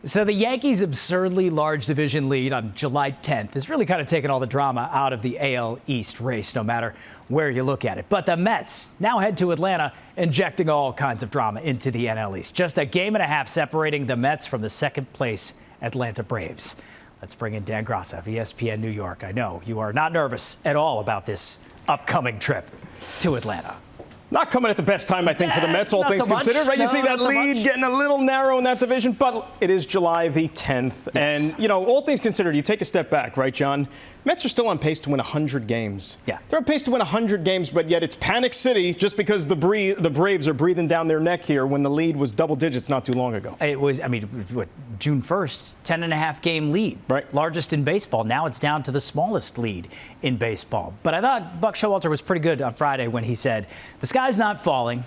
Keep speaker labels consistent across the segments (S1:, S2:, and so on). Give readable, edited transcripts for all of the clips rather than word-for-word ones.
S1: So the Yankees' absurdly large division lead on July 10th has really kind of taken all the drama out of the AL East race, no matter where you look at it. But the Mets now head to Atlanta, injecting all kinds of drama into the NL East. Just a game and a half separating the Mets from the second-place Atlanta Braves. Let's bring in Dan Graca of ESPN New York. I know you are not nervous at all about this upcoming trip to Atlanta.
S2: Not coming at the best time, I think, for the Mets, all things considered, right? You see that lead getting a little narrow in that division, but it is July the 10th. Yes. And, you know, all things considered, you take a step back, right, John? Mets are still on pace to win 100 games.
S1: Yeah.
S2: They're on pace to win 100 games, but yet it's panic city just because the Braves are breathing down their neck here when the lead was double digits not too long ago.
S1: It was, I mean, what, June 1st, 10.5 game lead.
S2: Right.
S1: Largest in baseball. Now it's down to the smallest lead in baseball. But I thought Buck Showalter was pretty good on Friday when he said, the sky's not falling.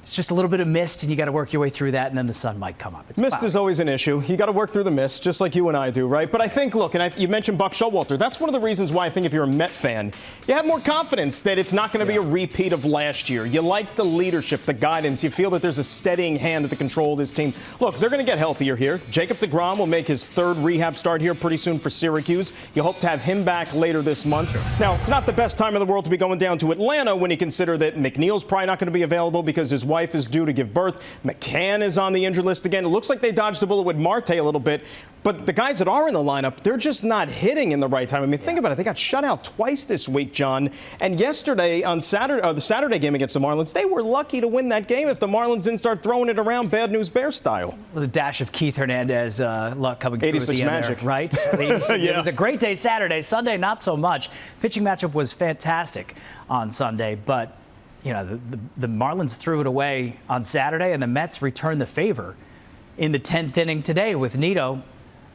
S1: It's just a little bit of mist, and you got to work your way through that, and then the sun might come up. It's
S2: mist
S1: cloudy.
S2: is always an issue. You got to work through the mist, just like you and I do, right? But I think, look, and you mentioned Buck Showalter. That's one of the reasons why I think if you're a Met fan, you have more confidence that it's not going to be a repeat of last year. You like the leadership, the guidance. You feel that there's a steadying hand at the control of this team. Look, they're going to get healthier here. Jacob Degrom will make his third rehab start here pretty soon for Syracuse. You hope to have him back later this month. Now, it's not the best time in the world to be going down to Atlanta when you consider that McNeil's probably not going to be available because his wife is due to give birth. McCann is on the injured list again. It looks like they dodged the bullet with Marte a little bit, but the guys that are in the lineup, they're just not hitting in the right time. I mean, think about it. They got shut out twice this week, John. And yesterday on Saturday, the Saturday game against the Marlins, they were lucky to win that game if the Marlins didn't start throwing it around bad news bear style.
S1: With a dash of Keith Hernandez luck coming through
S2: 86
S1: at the
S2: magic.
S1: end there, right? 86, yeah. It was a great day Saturday. Sunday, not so much. Pitching matchup was fantastic on Sunday, but you know, the Marlins threw it away on Saturday, and the Mets returned the favor in the 10th inning today with Nito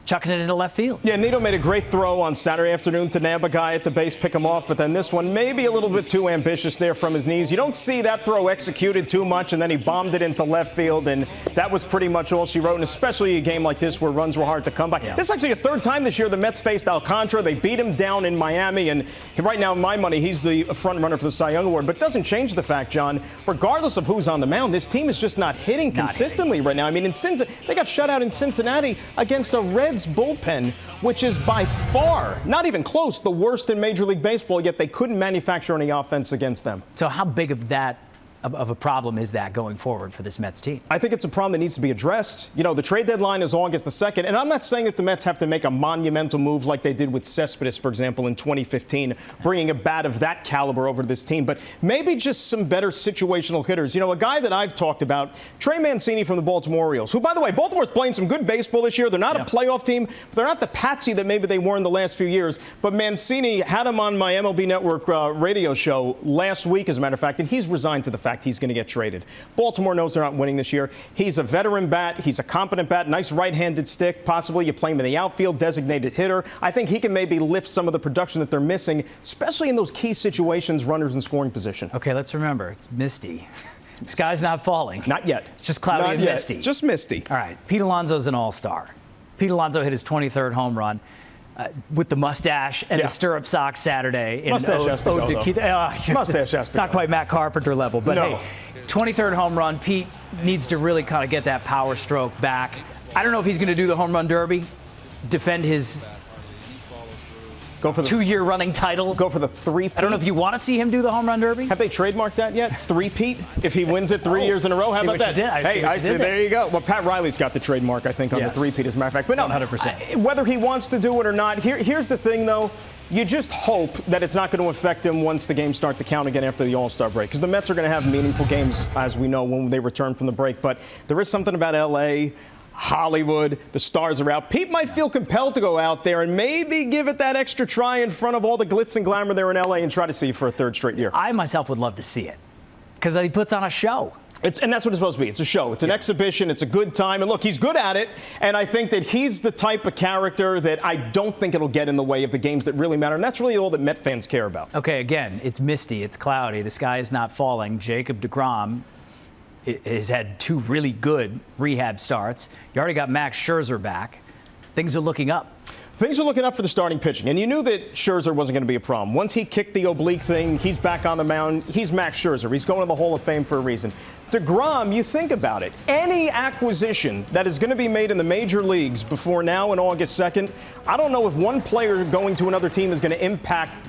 S1: chucking it into left field.
S2: Yeah, Nito made a great throw on Saturday afternoon to nab a guy at the base, pick him off, but then this one maybe a little bit too ambitious there from his knees. You don't see that throw executed too much, and then he bombed it into left field, and that was pretty much all she wrote, and especially a game like this where runs were hard to come by. Yeah. This is actually the third time this year the Mets faced Alcantara. They beat him down in Miami, and right now, in my money, he's the front runner for the Cy Young Award, but it doesn't change the fact, John, regardless of who's on the mound, this team is just not hitting consistently right now. I mean, they got shut out in Cincinnati against a Reds bullpen, which is by far, not even close, the worst in Major League Baseball, yet they couldn't manufacture any offense against them.
S1: So how big of a problem is that going forward for this Mets team?
S2: I think it's a problem that needs to be addressed. You know, the trade deadline is August the 2nd, and I'm not saying that the Mets have to make a monumental move like they did with Cespedes, for example, in 2015, bringing a bat of that caliber over to this team, but maybe just some better situational hitters. You know, a guy that I've talked about, Trey Mancini from the Baltimore Orioles, who, by the way, Baltimore's playing some good baseball this year. They're not a playoff team, but they're not the patsy that maybe they were in the last few years. But Mancini had him on my MLB Network radio show last week, as a matter of fact, and he's resigned to the fact he's going to get traded. Baltimore knows they're not winning this year. He's a veteran bat. He's a competent bat. Nice right-handed stick. Possibly you play him in the outfield, designated hitter. I think he can maybe lift some of the production that they're missing, especially in those key situations, runners in scoring position.
S1: Okay, let's remember, it's misty. Sky's not falling.
S2: Not yet.
S1: It's just cloudy and misty.
S2: Just misty.
S1: All right, Pete Alonso's an all-star. Pete Alonso hit his 23rd home run. With the mustache and the stirrup socks Saturday.
S2: Mustache has to go, though. Mustache has to go.
S1: Not quite Matt Carpenter level, but hey, 23rd home run. Pete needs to really kind of get that power stroke back. I don't know if he's going to do the home run derby, defend his two-year running title.
S2: Go for the three-peat.
S1: I don't know if you want to see him do the home run derby.
S2: Have they trademarked that yet? Three-peat? If he wins it 3 years in a row, how about that?
S1: I see.
S2: There you go. Well, Pat Riley's got the trademark, I think, on the three-peat, as a matter of fact. But no,
S1: 100%.
S2: Whether he wants to do it or not, here's the thing, though. You just hope that it's not going to affect him once the games start to count again after the All-Star break. Because the Mets are going to have meaningful games, as we know, when they return from the break. But there is something about L.A., Hollywood, the stars are out. Pete might feel compelled to go out there and maybe give it that extra try in front of all the glitz and glamour there in L.A. and try to see it for a third straight year.
S1: I myself would love to see it because he puts on a show.
S2: And that's what it's supposed to be. It's a show. It's an exhibition. It's a good time. And look, he's good at it. And I think that he's the type of character that I don't think it'll get in the way of the games that really matter. And that's really all that Met fans care about.
S1: Okay, again, it's misty. It's cloudy. The sky is not falling. Jacob Degrom has had two really good rehab starts. You already got Max Scherzer back. things are looking up.
S2: Things are looking up for the starting pitching, and you knew that Scherzer wasn't going to be a problem. Once he kicked the oblique thing, he's back on the mound. He's Max Scherzer. He's going to the Hall of Fame for a reason. Degrom, you think about it. Any acquisition that is going to be made in the major leagues before now and August 2nd, I don't know if one player going to another team is going to impact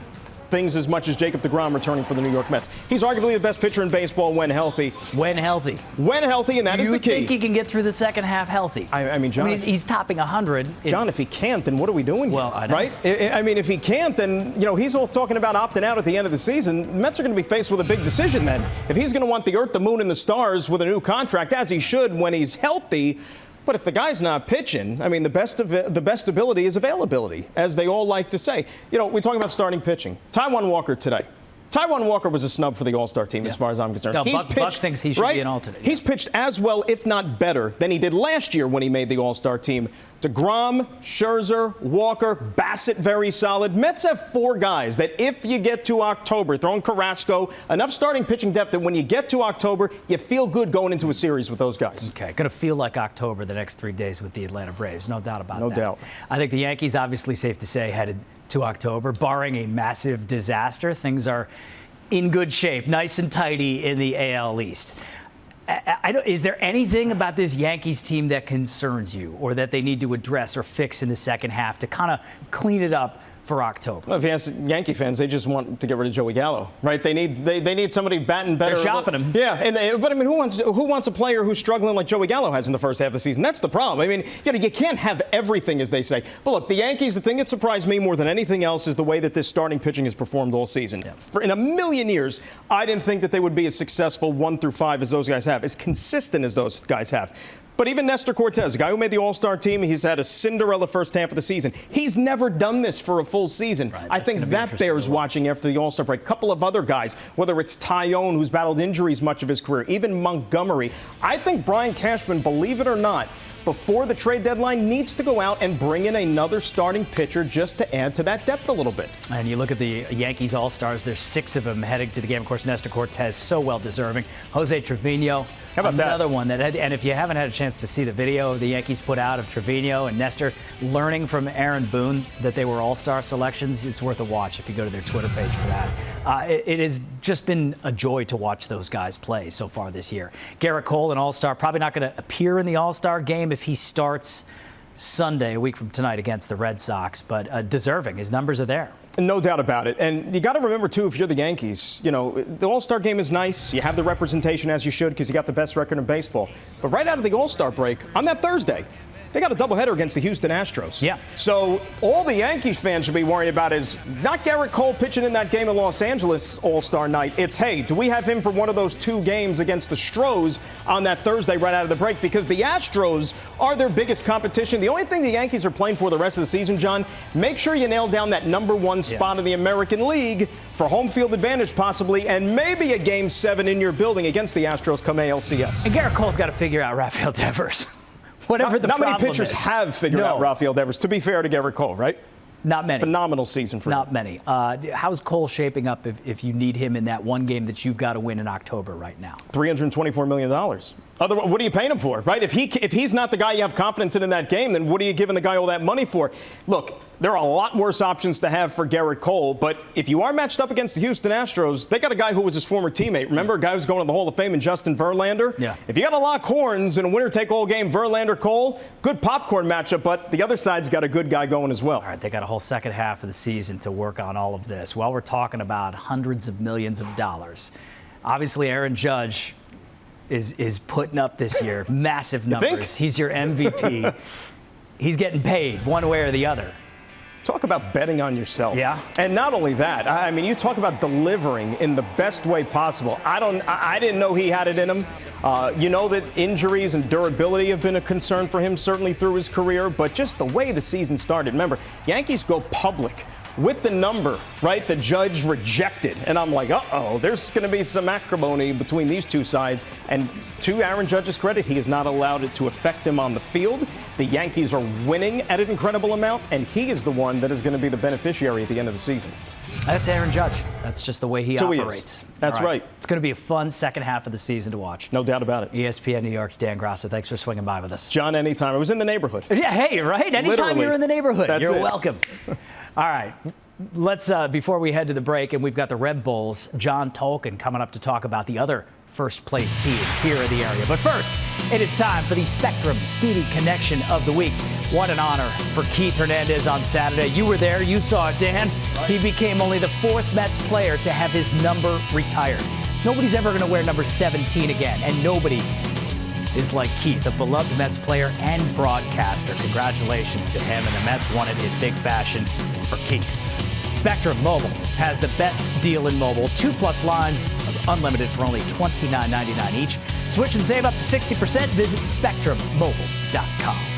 S2: things as much as Jacob Degrom returning for the New York Mets. He's arguably the best pitcher in baseball when healthy.
S1: When healthy.
S2: When healthy, and that is the key.
S1: Do you think he can get through the second half healthy?
S2: I mean, John,
S1: he's topping 100.
S2: John, if he can't, then what are we doing here?
S1: Well, I know.
S2: Right? I mean, if he can't, then, he's all talking about opting out at the end of the season. The Mets are going to be faced with a big decision then. If he's going to want the earth, the moon, and the stars with a new contract, as he should when he's healthy. But if the guy's not pitching, I mean, the best ability is availability, as they all like to say. We're talking about starting pitching. Taijuan Walker today. Taijuan Walker was a snub for the All-Star team, as far as I'm concerned.
S1: No, Buck thinks he should be an alternate.
S2: He's pitched as well, if not better, than he did last year when he made the All-Star team. Degrom, Scherzer, Walker, Bassett, very solid. Mets have 4 guys that if you get to October, throwing Carrasco, enough starting pitching depth that when you get to October, you feel good going into a series with those guys.
S1: Okay, going to feel like October the next 3 days with the Atlanta Braves, no doubt about that.
S2: No doubt.
S1: I think the Yankees, obviously safe to say, headed to October. Barring a massive disaster, things are in good shape, nice and tidy in the AL East. Is there anything about this Yankees team that concerns you or that they need to address or fix in the second half to kind of clean it up for October?
S2: Well, if you ask Yankee fans, they just want to get rid of Joey Gallo, right? They need somebody batting better.
S1: They're shopping him.
S2: Yeah, but I mean, who wants a player who's struggling like Joey Gallo has in the first half of the season? That's the problem. I mean, you can't have everything, as they say. But look, the Yankees, the thing that surprised me more than anything else is the way that this starting pitching has performed all season. Yeah. In a million years, I didn't think that they would be as successful 1 through 5 as those guys have, as consistent as those guys have. But even Nestor Cortez, a guy who made the All-Star team, he's had a Cinderella first half of the season. He's never done this for a full season.
S1: Right,
S2: I think that bears watching after the All-Star break. A couple of other guys, whether it's Tyone, who's battled injuries much of his career, even Montgomery. I think Brian Cashman, believe it or not, before the trade deadline, needs to go out and bring in another starting pitcher just to add to that depth a little bit.
S1: And you look at the Yankees All-Stars, there's 6 of them heading to the game. Of course, Nestor Cortez, so well-deserving. Jose Trevino,
S2: how about
S1: another one that, and if you haven't had a chance to see the video the Yankees put out of Trevino and Nestor learning from Aaron Boone that they were All-Star selections, it's worth a watch if you go to their Twitter page for that. It has just been a joy to watch those guys play so far this year. Garrett Cole, an All-Star, probably not going to appear in the All-Star game if he starts Sunday, a week from tonight, against the Red Sox, but deserving. His numbers are there.
S2: No doubt about it. And you got to remember, too, if you're the Yankees, the All-Star game is nice. You have the representation as you should because you got the best record in baseball. But right out of the All-Star break, on that Thursday, they got a doubleheader against the Houston Astros.
S1: Yeah.
S2: So all the Yankees fans should be worried about is not Garrett Cole pitching in that game in Los Angeles All-Star night. It's, hey, do we have him for one of those 2 games against the Stros on that Thursday right out of the break? Because the Astros are their biggest competition. The only thing the Yankees are playing for the rest of the season, John, make sure you nail down that #1 spot in the American League for home field advantage possibly, and maybe a Game 7 in your building against the Astros come ALCS.
S1: And Garrett Cole's got to figure out Rafael Devers. Whatever the
S2: not
S1: problem
S2: many pitchers
S1: is.
S2: have figured out Rafael Devers, to be fair to Garrett Cole, right?
S1: Not many.
S2: Phenomenal season for him.
S1: Not many. How's Cole shaping up if you need him in that one game that you've got to win in October right now?
S2: $324 million. Otherwise, what are you paying him for, right? If he's not the guy you have confidence in that game, then what are you giving the guy all that money for? Look, there are a lot worse options to have for Garrett Cole, but if you are matched up against the Houston Astros, they got a guy who was his former teammate. Remember, a guy who's going to the Hall of Fame in Justin Verlander?
S1: Yeah.
S2: If you got to lock horns in a winner-take-all game, Verlander-Cole, good popcorn matchup, but the other side's got a good guy going as well.
S1: All right, they got a whole second half of the season to work on all of this. Well, we're talking about hundreds of millions of dollars. Obviously, Aaron Judge is putting up this year massive numbers. He's your MVP. He's getting paid one way or the other.
S2: Talk about betting on yourself.
S1: Yeah.
S2: And not only that, I mean, you talk about delivering in the best way possible. I didn't know he had it in him. You know that injuries and durability have been a concern for him, certainly through his career, but just the way the season started. Remember, Yankees go public with the number, right, the Judge rejected. And I'm like, uh-oh, there's going to be some acrimony between these two sides. And to Aaron Judge's credit, he has not allowed it to affect him on the field. The Yankees are winning at an incredible amount, and he is the one one that is going to be the beneficiary at the end of the season.
S1: That's Aaron Judge. That's just the way he operates.
S2: That's right.
S1: It's going to be a fun second half of the season to watch.
S2: No doubt about it.
S1: ESPN New York's Dan Graca. Thanks for swinging by with us.
S2: John, anytime. I was in the neighborhood.
S1: Yeah, hey, right? Anytime
S2: Literally.
S1: you're in the neighborhood,
S2: That's
S1: you're
S2: it.
S1: welcome. All right. Let's, before we head to the break, and we've got the Red Bulls, John Tolkien coming up to talk about the other first place team here in the area. But first, it is time for the Spectrum Speedy Connection of the Week. What an honor for Keith Hernandez on Saturday. You were there. You saw it, Dan. Right. He became only the 4th Mets player to have his number retired. Nobody's ever going to wear number 17 again, and nobody is like Keith, a beloved Mets player and broadcaster. Congratulations to him, and the Mets won it in big fashion for Keith. Spectrum Mobile has the best deal in mobile. 2+ lines of unlimited for only $29.99 each. Switch and save up to 60%. Visit SpectrumMobile.com.